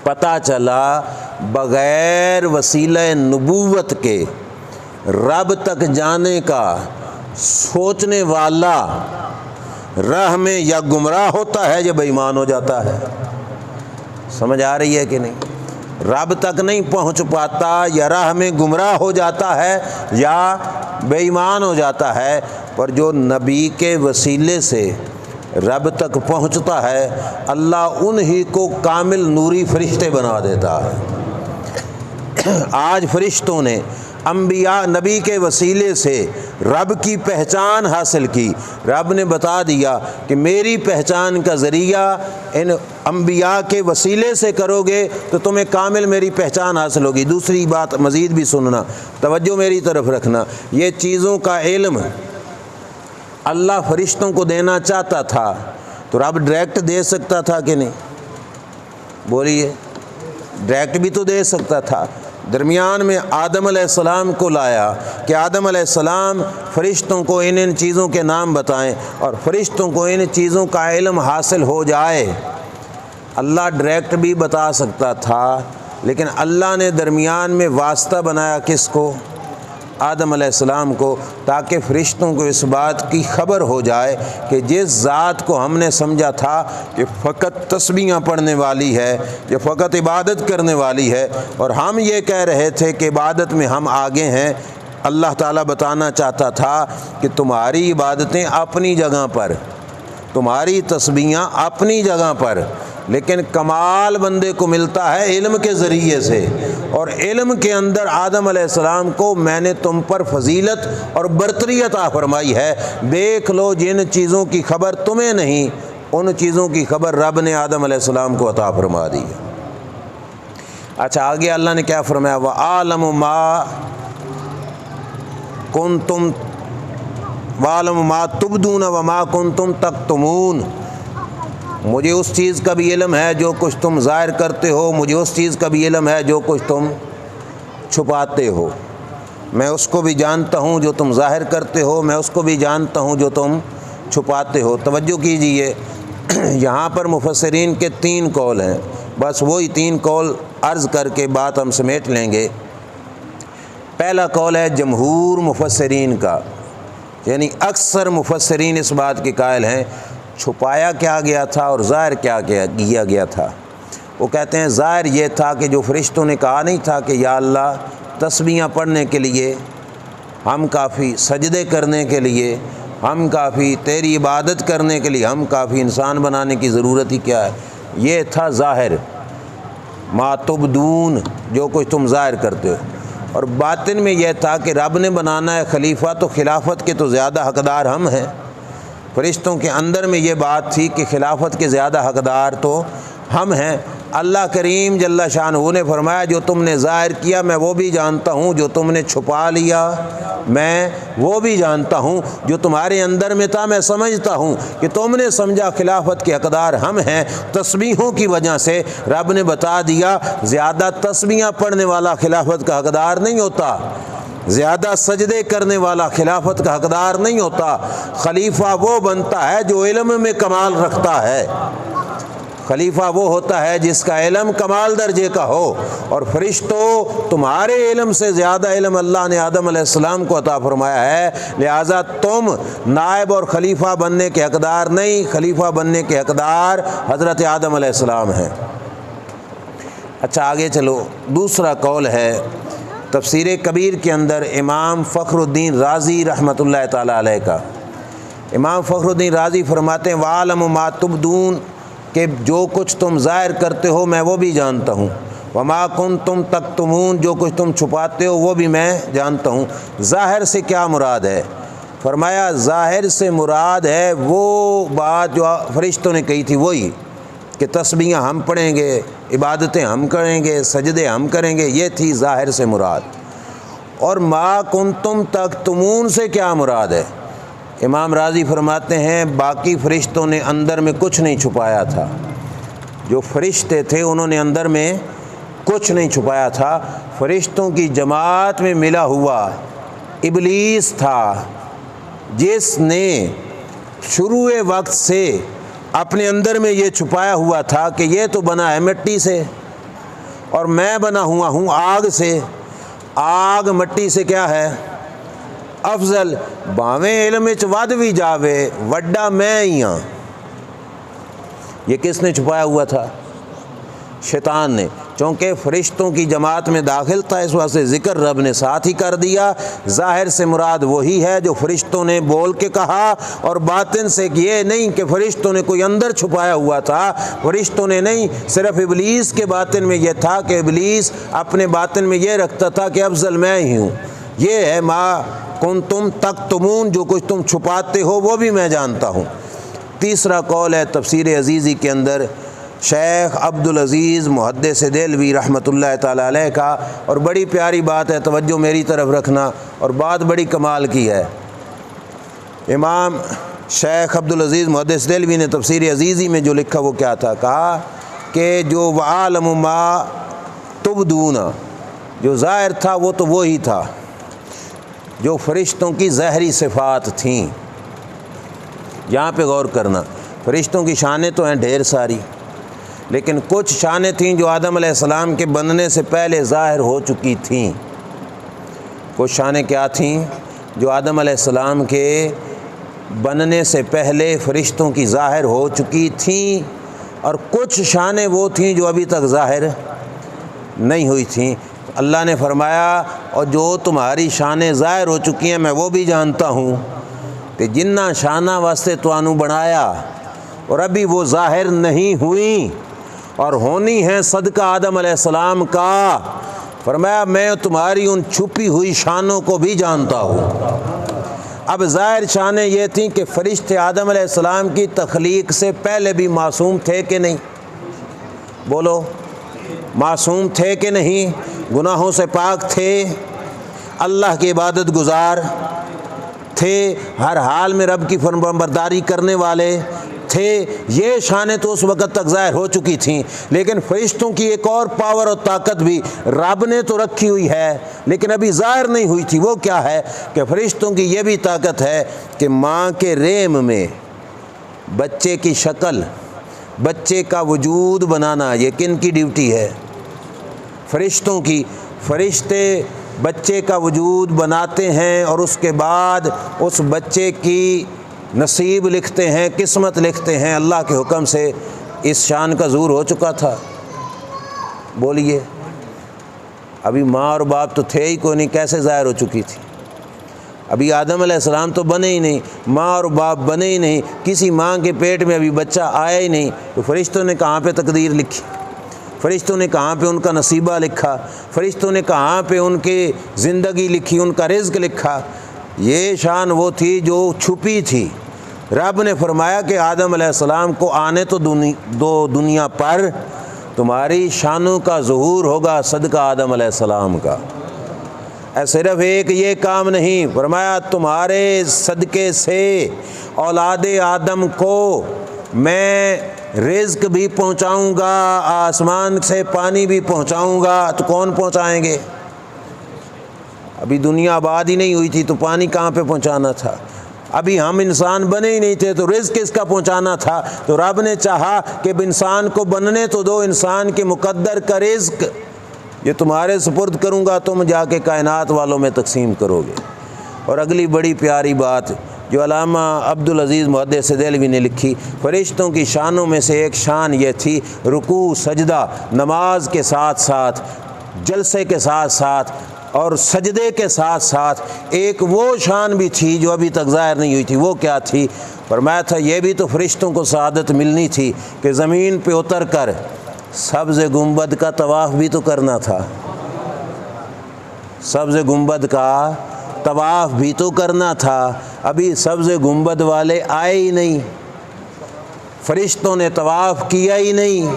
پتہ چلا بغیر وسیلہ نبوت کے رب تک جانے کا سوچنے والا راہ میں یا گمراہ ہوتا ہے یا بے ایمان ہو جاتا ہے۔ سمجھ آ رہی ہے کہ نہیں؟ رب تک نہیں پہنچ پاتا، یا راہ میں گمراہ ہو جاتا ہے یا بے ایمان ہو جاتا ہے۔ پر جو نبی کے وسیلے سے رب تک پہنچتا ہے، اللہ انہی کو کامل نوری فرشتے بنا دیتا ہے۔ آج فرشتوں نے انبیاء نبی کے وسیلے سے رب کی پہچان حاصل کی۔ رب نے بتا دیا کہ میری پہچان کا ذریعہ ان انبیاء کے وسیلے سے کرو گے تو تمہیں کامل میری پہچان حاصل ہوگی۔ دوسری بات مزید بھی سننا، توجہ میری طرف رکھنا، یہ چیزوں کا علم اللہ فرشتوں کو دینا چاہتا تھا تو رب ڈائریکٹ دے سکتا تھا کہ نہیں؟ بولیے، ڈائریکٹ بھی تو دے سکتا تھا۔ درمیان میں آدم علیہ السلام کو لایا کہ آدم علیہ السلام فرشتوں کو ان چیزوں کے نام بتائیں اور فرشتوں کو ان چیزوں کا علم حاصل ہو جائے۔ اللہ ڈائریکٹ بھی بتا سکتا تھا، لیکن اللہ نے درمیان میں واسطہ بنایا کس کو؟ آدم علیہ السلام کو، تاکہ فرشتوں کو اس بات کی خبر ہو جائے کہ جس ذات کو ہم نے سمجھا تھا کہ فقط تسبیحاں پڑھنے والی ہے، یہ فقط عبادت کرنے والی ہے، اور ہم یہ کہہ رہے تھے کہ عبادت میں ہم آگے ہیں، اللہ تعالیٰ بتانا چاہتا تھا کہ تمہاری عبادتیں اپنی جگہ پر، تمہاری تسبیحاں اپنی جگہ پر، لیکن کمال بندے کو ملتا ہے علم کے ذریعے سے، اور علم کے اندر آدم علیہ السلام کو میں نے تم پر فضیلت اور برتری عطا فرمائی ہے۔ دیکھ لو جن چیزوں کی خبر تمہیں نہیں، ان چیزوں کی خبر رب نے آدم علیہ السلام کو عطا فرما دی ہے۔ اچھا، آگے اللہ نے کیا فرمایا؟ وَعَالَمُ مَا كُنْتُمْ وَعَالَمُ مَا تُبْدُونَ وَمَا كُنْتُمْ تَكْتُمُونَ، مجھے اس چیز کا بھی علم ہے جو کچھ تم ظاہر کرتے ہو، مجھے اس چیز کا بھی علم ہے جو کچھ تم چھپاتے ہو۔ میں اس کو بھی جانتا ہوں جو تم ظاہر کرتے ہو، میں اس کو بھی جانتا ہوں جو تم چھپاتے ہو۔ توجہ کیجئے، یہاں پر مفسرین کے 3 قول ہیں، بس وہی 3 قول عرض کر کے بات ہم سمیٹ لیں گے۔ پہلا قول ہے جمہور مفسرین کا، یعنی اکثر مفسرین اس بات کے قائل ہیں چھپایا کیا گیا تھا اور ظاہر کیا کیا گیا تھا۔ وہ کہتے ہیں ظاہر یہ تھا کہ جو فرشتوں نے کہا نہیں تھا کہ یا اللہ تسبیحاں پڑھنے کے لیے ہم کافی، سجدے کرنے کے لیے ہم کافی، تیری عبادت کرنے کے لیے ہم کافی، انسان بنانے کی ضرورت ہی کیا ہے، یہ تھا ظاہر، ما تبدون، جو کچھ تم ظاہر کرتے ہو۔ اور باطن میں یہ تھا کہ رب نے بنانا ہے خلیفہ، تو خلافت کے تو زیادہ حقدار ہم ہیں۔ فرشتوں کے اندر میں یہ بات تھی کہ خلافت کے زیادہ حقدار تو ہم ہیں۔ اللہ کریم جل شانہ نے فرمایا جو تم نے ظاہر کیا میں وہ بھی جانتا ہوں، جو تم نے چھپا لیا میں وہ بھی جانتا ہوں، جو تمہارے اندر میں تھا میں سمجھتا ہوں کہ تم نے سمجھا خلافت کے حقدار ہم ہیں۔ تسبیحوں کی وجہ سے رب نے بتا دیا زیادہ تسبیحاں پڑھنے والا خلافت کا حقدار نہیں ہوتا، زیادہ سجدے کرنے والا خلافت کا حقدار نہیں ہوتا۔ خلیفہ وہ بنتا ہے جو علم میں کمال رکھتا ہے، خلیفہ وہ ہوتا ہے جس کا علم کمال درجے کا ہو، اور فرشتوں تمہارے علم سے زیادہ علم اللہ نے آدم علیہ السلام کو عطا فرمایا ہے، لہٰذا تم نائب اور خلیفہ بننے کے حقدار نہیں، خلیفہ بننے کے حقدار حضرت آدم علیہ السلام ہیں۔ اچھا آگے چلو، دوسرا قول ہے تفسیر کبیر کے اندر امام فخر الدین رازی رحمۃ اللہ تعالیٰ علیہ کا۔ امام فخر الدین رازی فرماتے ہیں وَعَالَمُ مَا تُبْدُونَ، کہ جو کچھ تم ظاہر کرتے ہو میں وہ بھی جانتا ہوں، وَمَا كُنْتُمْ تَكْتُمُونَ، جو کچھ تم چھپاتے ہو وہ بھی میں جانتا ہوں۔ ظاہر سے کیا مراد ہے؟ فرمایا ظاہر سے مراد ہے وہ بات جو فرشتوں نے کہی تھی، وہی کہ تسبیحاں ہم پڑھیں گے، عبادتیں ہم کریں گے، سجدے ہم کریں گے، یہ تھی ظاہر سے مراد۔ اور ما کنتم تکتمون سے کیا مراد ہے؟ امام راضی فرماتے ہیں باقی فرشتوں نے اندر میں کچھ نہیں چھپایا تھا، جو فرشتے تھے انہوں نے اندر میں کچھ نہیں چھپایا تھا۔ فرشتوں کی جماعت میں ملا ہوا ابلیس تھا جس نے شروع وقت سے اپنے اندر میں یہ چھپایا ہوا تھا کہ یہ تو بنا ہے مٹی سے اور میں بنا ہوا ہوں آگ سے، آگ مٹی سے کیا ہے افضل، باویں علم وچ ود بھی جاوے وڈا میں ہی ہاں۔ یہ کس نے چھپایا ہوا تھا؟ شیطان نے۔ چونکہ فرشتوں کی جماعت میں داخل تھا، اس واسطے ذکر رب نے ساتھ ہی کر دیا۔ ظاہر سے مراد وہی ہے جو فرشتوں نے بول کے کہا، اور باطن سے یہ نہیں کہ فرشتوں نے کوئی اندر چھپایا ہوا تھا، فرشتوں نے نہیں، صرف ابلیس کے باطن میں یہ تھا کہ ابلیس اپنے باطن میں یہ رکھتا تھا کہ افضل میں ہی ہوں، یہ ہے ما کنتم تکتمون، جو کچھ تم چھپاتے ہو وہ بھی میں جانتا ہوں۔ تیسرا قول ہے تفسیر عزیزی کے اندر شیخ عبدالعزیز محدث دہلوی رحمۃ اللہ تعالی علیہ کا، اور بڑی پیاری بات ہے، توجہ میری طرف رکھنا، اور بات بڑی کمال کی ہے۔ امام شیخ عبدالعزیز محدث دہلوی نے تفسیر عزیزی میں جو لکھا وہ کیا تھا، کہا کہ جو وعالم ما تبدون، جو ظاہر تھا وہ تو وہی تھا جو فرشتوں کی ظاہری صفات تھیں۔ یہاں پہ غور کرنا، فرشتوں کی شانیں تو ہیں ڈھیر ساری، لیکن کچھ شانیں تھیں جو آدم علیہ السلام کے بننے سے پہلے ظاہر ہو چکی تھیں۔ کچھ شانیں کیا تھیں جو آدم علیہ السلام کے بننے سے پہلے فرشتوں کی ظاہر ہو چکی تھیں، اور کچھ شانیں وہ تھیں جو ابھی تک ظاہر نہیں ہوئی تھیں۔ اللہ نے فرمایا اور جو تمہاری شانیں ظاہر ہو چکی ہیں میں وہ بھی جانتا ہوں، کہ جنہ شانہ واسطے تو آنو بنایا اور ابھی وہ ظاہر نہیں ہوئیں اور ہونی ہیں صدقہ آدم علیہ السلام کا، فرمایا میں تمہاری ان چھپی ہوئی شانوں کو بھی جانتا ہوں۔ اب ظاہر شانیں یہ تھیں کہ فرشتے آدم علیہ السلام کی تخلیق سے پہلے بھی معصوم تھے کہ نہیں؟ بولو، معصوم تھے کہ نہیں؟ گناہوں سے پاک تھے، اللہ کی عبادت گزار تھے، ہر حال میں رب کی فرمانبرداری کرنے والے تھے۔ یہ شانیں تو اس وقت تک ظاہر ہو چکی تھیں، لیکن فرشتوں کی ایک اور پاور اور طاقت بھی رب نے تو رکھی ہوئی ہے لیکن ابھی ظاہر نہیں ہوئی تھی۔ وہ کیا ہے کہ فرشتوں کی یہ بھی طاقت ہے کہ ماں کے رحم میں بچے کی شکل، بچے کا وجود بنانا، یہ کن کی ڈیوٹی ہے؟ فرشتوں کی۔ فرشتے بچے کا وجود بناتے ہیں اور اس کے بعد اس بچے کی نصیب لکھتے ہیں، قسمت لکھتے ہیں اللہ کے حکم سے۔ اس شان کا ظہور ہو چکا تھا؟ بولیے، ابھی ماں اور باپ تو تھے ہی کوئی نہیں، کیسے ظاہر ہو چکی تھی؟ ابھی آدم علیہ السلام تو بنے ہی نہیں، ماں اور باپ بنے ہی نہیں، کسی ماں کے پیٹ میں ابھی بچہ آیا ہی نہیں، تو فرشتوں نے کہاں پہ تقدیر لکھی؟ فرشتوں نے کہاں پہ ان کا نصیبہ لکھا؟ فرشتوں نے کہاں پہ ان کی زندگی لکھی، ان کا رزق لکھا؟ یہ شان وہ تھی جو چھپی تھی۔ رب نے فرمایا کہ آدم علیہ السلام کو آنے تو دو دنیا پر، تمہاری شانوں کا ظہور ہوگا صدقہ آدم علیہ السلام کا۔ صرف ایک یہ کام نہیں، فرمایا تمہارے صدقے سے اولاد آدم کو میں رزق بھی پہنچاؤں گا، آسمان سے پانی بھی پہنچاؤں گا۔ تو کون پہنچائیں گے؟ ابھی دنیا آباد ہی نہیں ہوئی تھی تو پانی کہاں پہ پہنچانا تھا؟ ابھی ہم انسان بنے ہی نہیں تھے تو رزق کس کا پہنچانا تھا؟ تو رب نے چاہا کہ انسان کو بننے تو دو، انسان کے مقدر کا رزق یہ تمہارے سپرد کروں گا، تم جا کے کائنات والوں میں تقسیم کرو گے۔ اور اگلی بڑی پیاری بات جو علامہ عبدالعزیز محدث دہلوی نے لکھی، فرشتوں کی شانوں میں سے ایک شان یہ تھی رکوع سجدہ، نماز کے ساتھ ساتھ، جلسے کے ساتھ ساتھ اور سجدے کے ساتھ ساتھ ایک وہ شان بھی تھی جو ابھی تک ظاہر نہیں ہوئی تھی۔ وہ کیا تھی؟ فرمایا تھا یہ بھی تو فرشتوں کو سعادت ملنی تھی کہ زمین پہ اتر کر سبز گنبد کا طواف بھی تو کرنا تھا، سبز گنبد کا طواف بھی تو کرنا تھا۔ ابھی سبز گنبد والے آئے ہی نہیں، فرشتوں نے طواف کیا ہی نہیں،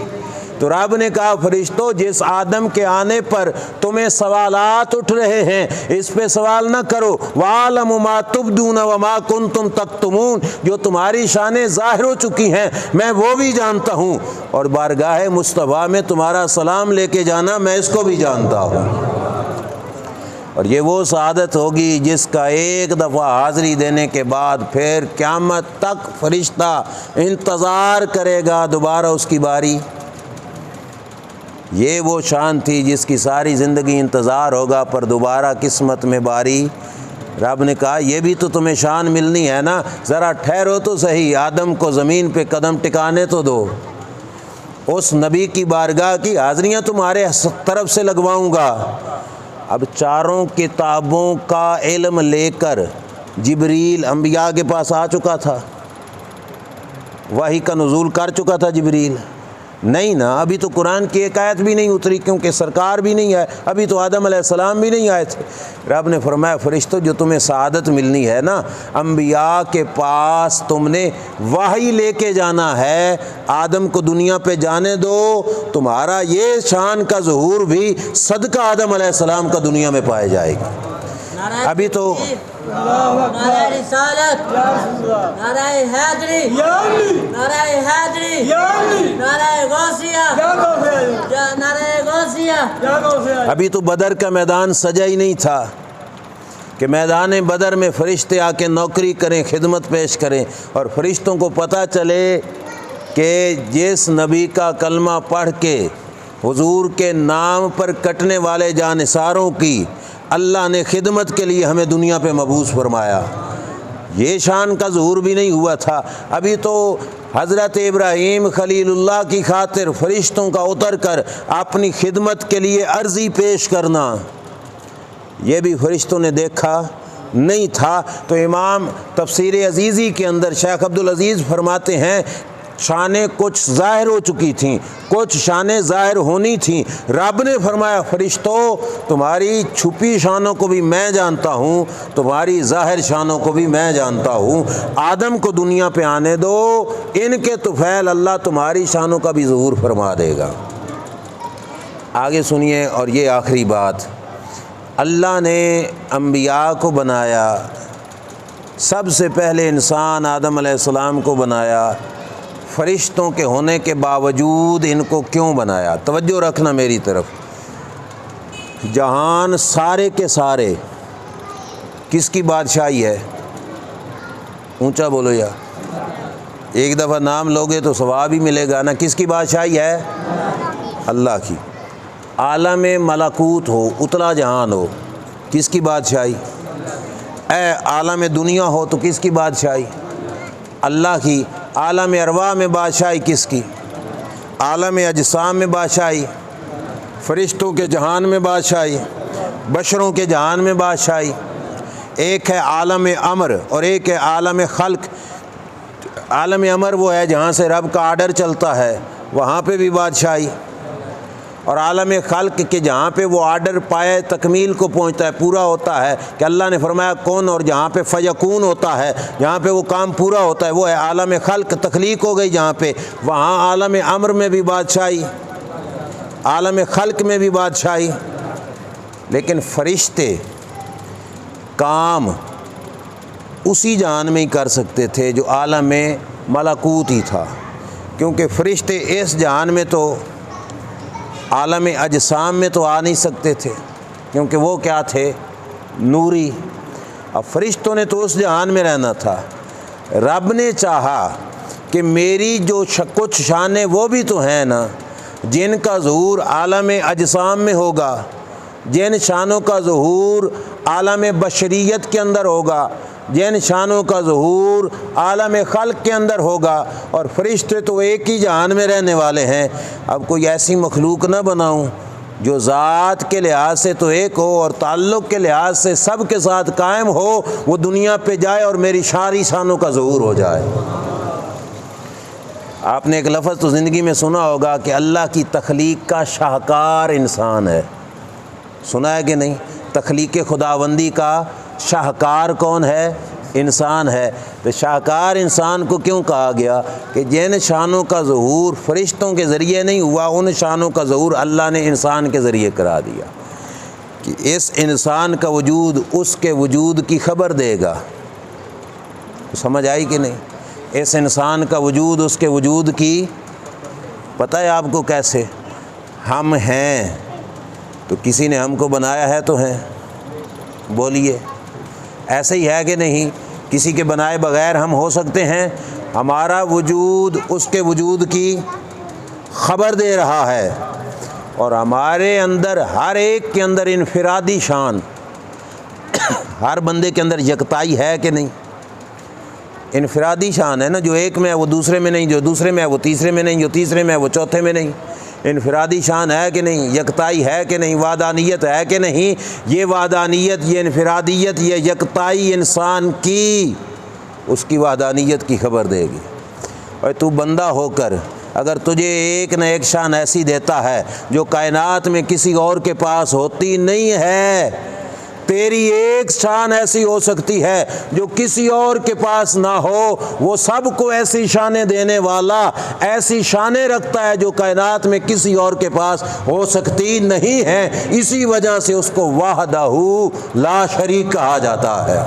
تو رب نے کہا فرشتوں جس آدم کے آنے پر تمہیں سوالات اٹھ رہے ہیں اس پہ سوال نہ کرو، وَعَلَمُ مَا تُبْدُونَ وَمَا كُنْتُمْ تَكْتُمُونَ، جو تمہاری شانیں ظاہر ہو چکی ہیں میں وہ بھی جانتا ہوں، اور بارگاہ مصطفیٰ میں تمہارا سلام لے کے جانا میں اس کو بھی جانتا ہوں۔ اور یہ وہ سعادت ہوگی جس کا ایک دفعہ حاضری دینے کے بعد پھر قیامت تک فرشتہ انتظار کرے گا دوبارہ اس کی باری۔ یہ وہ شان تھی جس کی ساری زندگی انتظار ہوگا پر دوبارہ قسمت میں باری۔ رب نے کہا یہ بھی تو تمہیں شان ملنی ہے نا، ذرا ٹھہرو تو صحیح، آدم کو زمین پہ قدم ٹکانے تو دو۔ اس نبی کی بارگاہ کی حاضریاں تمہارے طرف سے لگواؤں گا۔ اب چاروں کتابوں کا علم لے کر جبریل انبیاء کے پاس آ چکا تھا، وحی کا نزول کر چکا تھا جبریل؟ نہیں نا، ابھی تو قرآن کی ایک آیت بھی نہیں اتری، کیونکہ سرکار بھی نہیں آئے، ابھی تو آدم علیہ السلام بھی نہیں آئے تھے۔ رب نے فرمایا فرشتوں جو تمہیں سعادت ملنی ہے نا، انبیاء کے پاس تم نے وحی لے کے جانا ہے، آدم کو دنیا پہ جانے دو، تمہارا یہ شان کا ظہور بھی صدقہ آدم علیہ السلام کا دنیا میں پائے جائے گا۔ ابھی تو نعرہ رسالت، نعرہ حیدری، نعرہ حیدری، نعرہ غوثیہ، نعرہ غوثیہ۔ ابھی تو بدر کا میدان سجا ہی نہیں تھا کہ میدان بدر میں فرشتے آ کے نوکری کریں، خدمت پیش کریں، اور فرشتوں کو پتہ چلے کہ جس نبی کا کلمہ پڑھ کے حضور کے نام پر کٹنے والے جانثاروں کی اللہ نے خدمت کے لیے ہمیں دنیا پہ مبعوث فرمایا، یہ شان کا ظہور بھی نہیں ہوا تھا۔ ابھی تو حضرت ابراہیم خلیل اللہ کی خاطر فرشتوں کا اتر کر اپنی خدمت کے لیے عرضی پیش کرنا، یہ بھی فرشتوں نے دیکھا نہیں تھا۔ تو امام تفسیر عزیزی کے اندر شیخ عبدالعزیز فرماتے ہیں شانیں کچھ ظاہر ہو چکی تھیں، کچھ شانیں ظاہر ہونی تھیں۔ رب نے فرمایا فرشتوں تمہاری چھپی شانوں کو بھی میں جانتا ہوں، تمہاری ظاہر شانوں کو بھی میں جانتا ہوں، آدم کو دنیا پہ آنے دو، ان کے طفیل اللہ تمہاری شانوں کا بھی ظہور فرما دے گا۔ آگے سنیے، اور یہ آخری بات، اللہ نے انبیاء کو بنایا، سب سے پہلے انسان آدم علیہ السلام کو بنایا، فرشتوں کے ہونے کے باوجود ان کو کیوں بنایا؟ توجہ رکھنا میری طرف۔ جہان سارے کے سارے کس کی بادشاہی ہے؟ اونچا بولو یا ایک دفعہ نام لوگے تو ثواب ہی ملے گا نا۔ کس کی بادشاہی ہے؟ اللہ کی۔ عالم ملکوت ہو، اتلا جہان ہو، کس کی بادشاہی؟ اے عالم دنیا ہو تو کس کی بادشاہی؟ اللہ کی۔ عالم ارواح میں بادشاہی کس کی؟ عالم اجسام میں بادشاہی، فرشتوں کے جہان میں بادشاہی، بشروں کے جہان میں بادشاہی۔ ایک ہے عالم امر اور ایک ہے عالم خلق۔ عالم امر وہ ہے جہاں سے رب کا آرڈر چلتا ہے، وہاں پہ بھی بادشاہی، اور عالم خلق کے جہاں پہ وہ آرڈر پائے تکمیل کو پہنچتا ہے، پورا ہوتا ہے، کہ اللہ نے فرمایا کون، اور جہاں پہ فیکون ہوتا ہے، جہاں پہ وہ کام پورا ہوتا ہے، وہ ہے عالم خلق، تخلیق ہو گئی جہاں پہ، وہاں عالم امر میں بھی بادشاہی، عالم خلق میں بھی بادشاہی۔ لیکن فرشتے کام اسی جہان میں ہی کر سکتے تھے جو عالم ملکوت ہی تھا، کیونکہ فرشتے اس جہان میں تو عالم اجسام میں تو آ نہیں سکتے تھے، کیونکہ وہ کیا تھے؟ نوری۔ اب فرشتوں نے تو اس جہان میں رہنا تھا۔ رب نے چاہا کہ میری جو کچھ شانیں وہ بھی تو ہیں نا جن کا ظہور عالم اجسام میں ہوگا، جن شانوں کا ظہور عالم بشریت کے اندر ہوگا، جن شانوں کا ظہور عالم خلق کے اندر ہوگا، اور فرشتے تو ایک ہی جہان میں رہنے والے ہیں۔ اب کوئی ایسی مخلوق نہ بناؤں جو ذات کے لحاظ سے تو ایک ہو اور تعلق کے لحاظ سے سب کے ساتھ قائم ہو، وہ دنیا پہ جائے اور میری ساری شانوں کا ظہور ہو جائے۔ آپ نے ایک لفظ تو زندگی میں سنا ہوگا کہ اللہ کی تخلیق کا شاہکار انسان ہے، سنا ہے کہ نہیں؟ تخلیق خداوندی کا شاہکار کون ہے؟ انسان ہے۔ تو شاہکار انسان کو کیوں کہا گیا؟ کہ جن شانوں کا ظہور فرشتوں کے ذریعے نہیں ہوا، ان شانوں کا ظہور اللہ نے انسان کے ذریعے کرا دیا، کہ اس انسان کا وجود اس کے وجود کی خبر دے گا۔ سمجھ آئی کہ نہیں؟ اس انسان کا وجود اس کے وجود کی، پتہ ہے آپ کو کیسے؟ ہم ہیں تو کسی نے ہم کو بنایا ہے تو ہیں، بولیے ایسے ہی ہے کہ نہیں؟ کسی کے بنائے بغیر ہم ہو سکتے ہیں؟ ہمارا وجود اس کے وجود کی خبر دے رہا ہے، اور ہمارے اندر ہر ایک کے اندر انفرادی شان، ہر بندے کے اندر یکتائی ہے کہ نہیں؟ انفرادی شان ہے نا، جو ایک میں ہے وہ دوسرے میں نہیں، جو دوسرے میں ہے وہ تیسرے میں نہیں، جو تیسرے میں ہے وہ چوتھے میں نہیں۔ انفرادی شان ہے کہ نہیں، یکتائی ہے کہ نہیں، وحدانیت ہے کہ نہیں؟ یہ وحدانیت، یہ انفرادیت، یہ یکتائی انسان کی اس کی وحدانیت کی خبر دے گی۔ اور تو بندہ ہو کر اگر تجھے ایک نہ ایک شان ایسی دیتا ہے جو کائنات میں کسی اور کے پاس ہوتی نہیں ہے، تیری ایک شان ایسی ہو سکتی ہے جو کسی اور کے پاس نہ ہو، وہ سب کو ایسی شانیں دینے والا ایسی شانیں رکھتا ہے جو کائنات میں کسی اور کے پاس ہو سکتی نہیں ہے، اسی وجہ سے اس کو وحدہ لا شریک کہا جاتا ہے۔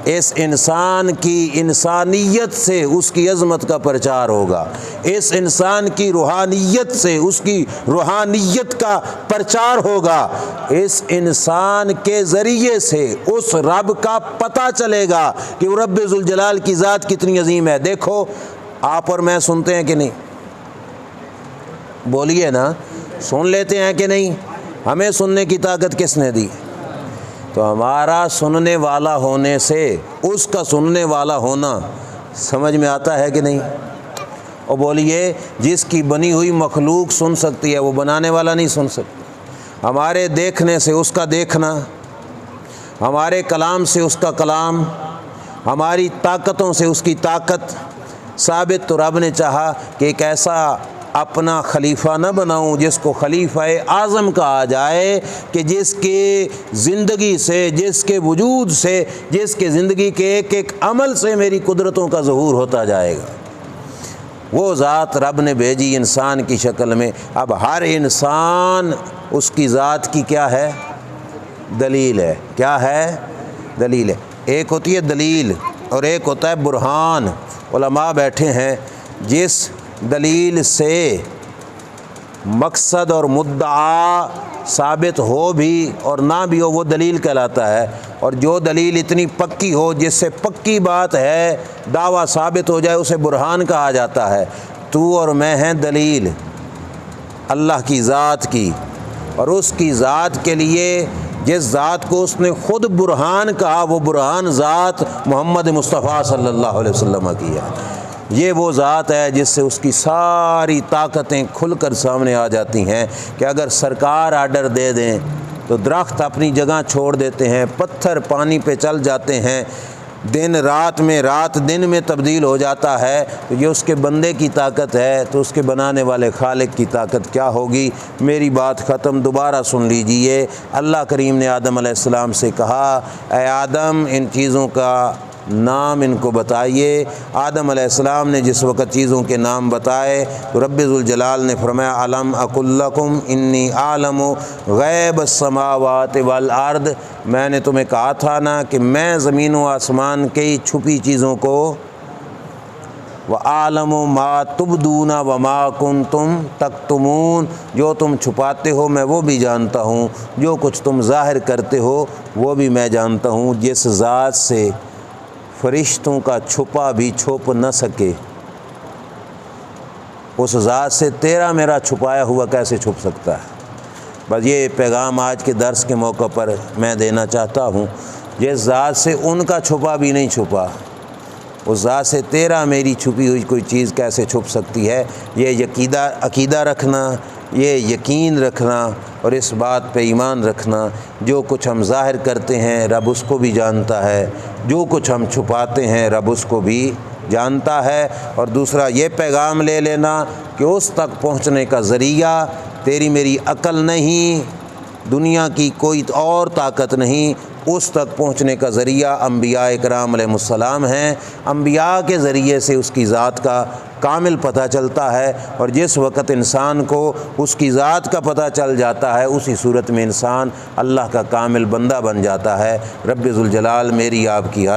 اس انسان کی انسانیت سے اس کی عظمت کا پرچار ہوگا، اس انسان کی روحانیت سے اس کی روحانیت کا پرچار ہوگا، اس انسان کے ذریعے سے اس رب کا پتہ چلے گا کہ وہ رب ذوالجلال کی ذات کتنی عظیم ہے۔ دیکھو آپ اور میں سنتے ہیں کہ نہیں؟ بولیے نا، سن لیتے ہیں کہ نہیں؟ ہمیں سننے کی طاقت کس نے دی؟ تو ہمارا سننے والا ہونے سے اس کا سننے والا ہونا سمجھ میں آتا ہے کہ نہیں؟ اور بولیے، جس کی بنی ہوئی مخلوق سن سکتی ہے وہ بنانے والا نہیں سن سکتا۔ ہمارے دیکھنے سے اس کا دیکھنا، ہمارے کلام سے اس کا کلام، ہماری طاقتوں سے اس کی طاقت ثابت۔ تو رب نے چاہا کہ ایک ایسا اپنا خلیفہ نہ بناؤں جس کو خلیفہ اعظم کہا جائے، کہ جس کی زندگی سے، جس کے وجود سے، جس کے زندگی کے ایک ایک عمل سے میری قدرتوں کا ظہور ہوتا جائے گا۔ وہ ذات رب نے بھیجی انسان کی شکل میں۔ اب ہر انسان اس کی ذات کی کیا ہے؟ دلیل ہے۔ کیا ہے؟ دلیل ہے۔ ایک ہوتی ہے دلیل اور ایک ہوتا ہے برہان۔ علماء بیٹھے ہیں، جس دلیل سے مقصد اور مدعا ثابت ہو بھی اور نہ بھی ہو وہ دلیل کہلاتا ہے، اور جو دلیل اتنی پکی ہو جس سے پکی بات ہے دعویٰ ثابت ہو جائے اسے برہان کہا جاتا ہے۔ تو اور میں ہیں دلیل اللہ کی ذات کی، اور اس کی ذات کے لیے جس ذات کو اس نے خود برہان کہا وہ برہان ذات محمد مصطفیٰ صلی اللہ علیہ وسلم کی ہے۔ یہ وہ ذات ہے جس سے اس کی ساری طاقتیں کھل کر سامنے آ جاتی ہیں، کہ اگر سرکار آرڈر دے دیں تو درخت اپنی جگہ چھوڑ دیتے ہیں، پتھر پانی پہ چل جاتے ہیں، دن رات میں، رات دن میں تبدیل ہو جاتا ہے۔ تو یہ اس کے بندے کی طاقت ہے، تو اس کے بنانے والے خالق کی طاقت کیا ہوگی؟ میری بات ختم، دوبارہ سن لیجئے۔ اللہ کریم نے آدم علیہ السلام سے کہا، اے آدم ان چیزوں کا نام ان کو بتائیے۔ آدم علیہ السلام نے جس وقت چیزوں کے نام بتائے تو رب ذوالجلال نے فرمایا، الم اقل لکم انی اعلم غیب السماوات والارض، میں نے تمہیں کہا تھا نا کہ میں زمین و آسمان کی چھپی چیزوں کو، وَأَعْلَمُ مَا تُبْدُونَ وَمَا كُنْتُمْ تَكْتُمُونَ، جو تم چھپاتے ہو میں وہ بھی جانتا ہوں، جو کچھ تم ظاہر کرتے ہو وہ بھی میں جانتا ہوں۔ جس ذات سے فرشتوں کا چھپا بھی چھپ نہ سکے، اس ذات سے تیرا میرا چھپایا ہوا کیسے چھپ سکتا ہے؟ بس یہ پیغام آج کے درس کے موقع پر میں دینا چاہتا ہوں۔ جس ذات سے ان کا چھپا بھی نہیں چھپا، اس ذات سے تیرا میری چھپی ہوئی کوئی چیز کیسے چھپ سکتی ہے؟ یہ عقیدہ رکھنا، یہ یقین رکھنا اور اس بات پہ ایمان رکھنا، جو کچھ ہم ظاہر کرتے ہیں رب اس کو بھی جانتا ہے، جو کچھ ہم چھپاتے ہیں رب اس کو بھی جانتا ہے۔ اور دوسرا یہ پیغام لے لینا کہ اس تک پہنچنے کا ذریعہ تیری میری عقل نہیں، دنیا کی کوئی اور طاقت نہیں، اس تک پہنچنے کا ذریعہ انبیاء اکرام علیہ السلام ہیں۔ انبیاء کے ذریعے سے اس کی ذات کا کامل پتہ چلتا ہے، اور جس وقت انسان کو اس کی ذات کا پتہ چل جاتا ہے اسی صورت میں انسان اللہ کا کامل بندہ بن جاتا ہے۔ رب ذوالجلال میری آپ کی